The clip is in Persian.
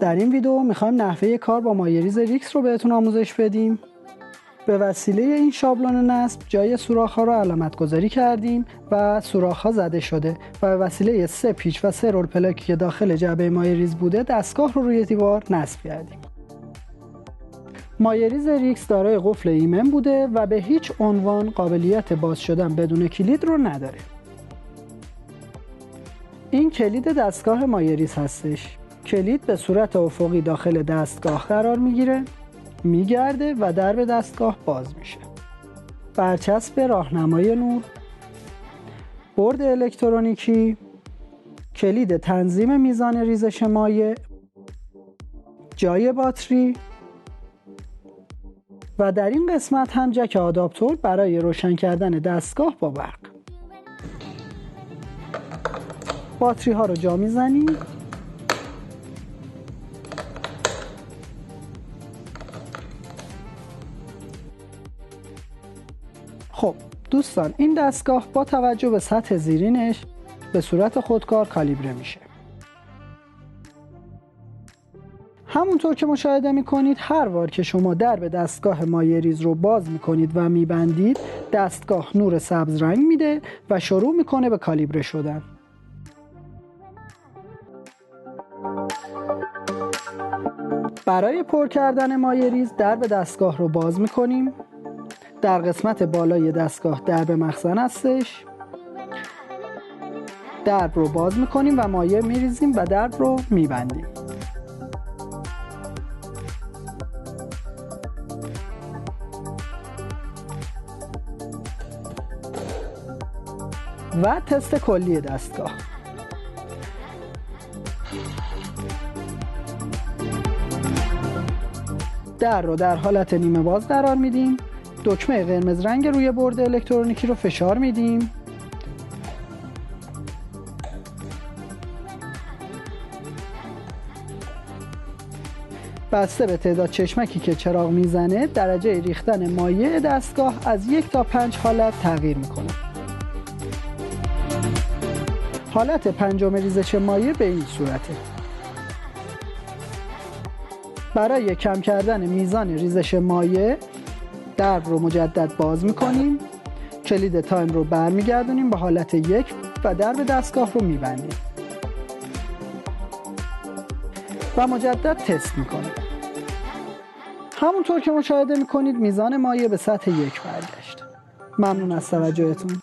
در این ویدیو میخوایم نحوه کار با مایه‌ریز ریکس رو بهتون آموزش بدیم. به وسیله این شابلون نصب جای سوراخ‌ها رو علامت گذاری کردیم و سوراخ‌ها زده شده و به وسیله 3 پیچ و 3 رول پلاکی که داخل جعبه مایه‌ریز بوده دستگاه رو روی دیوار نصب کردیم. مایه‌ریز ریکس دارای قفل ایمن بوده و به هیچ عنوان قابلیت باز شدن بدون کلید رو نداره. این کلید دستگاه مایه‌ریز هستش. کلید به صورت افقی داخل دستگاه قرار میگیره، میگرده و درب دستگاه باز میشه. برچسب راهنمای نور، برد الکترونیکی، کلید تنظیم میزان ریزش مایع، جای باتری و در این قسمت هم جک آداپتور برای روشن کردن دستگاه با برق. باتری ها رو جا میزنیم. خب دوستان، این دستگاه با توجه به سطح زیرینش به صورت خودکار کالیبره میشه. همونطور که مشاهده میکنید هر بار که شما درب دستگاه مایه‌ریز رو باز میکنید و میبندید دستگاه نور سبز رنگ میده و شروع میکنه به کالیبره شدن. برای پر کردن مایه‌ریز درب دستگاه رو باز میکنیم. در قسمت بالای دستگاه درب مخزن هستش. درب رو باز میکنیم و مایع میریزیم و درب رو میبندیم. و تست کلی دستگاه. در رو در حالت نیمه باز قرار میدیم. دکمه قرمز رنگ روی برد الکترونیکی رو فشار میدیم. بسته به تعداد چشمکی که چراغ میزنه درجه ریختن مایع دستگاه از 1 تا 5 حالت تغییر میکنه. حالت پنجم ریزش مایع به این صورته. برای کم کردن میزان ریزش مایع درب رو مجدد باز میکنیم. کلید تایم رو برمیگردونیم به حالت 1 و درب دستگاه رو میبندیم و مجدد تست میکنیم. همونطور که مشاهده میکنید میزان مایع به سطح 1 برگشت. ممنون از توجهتون.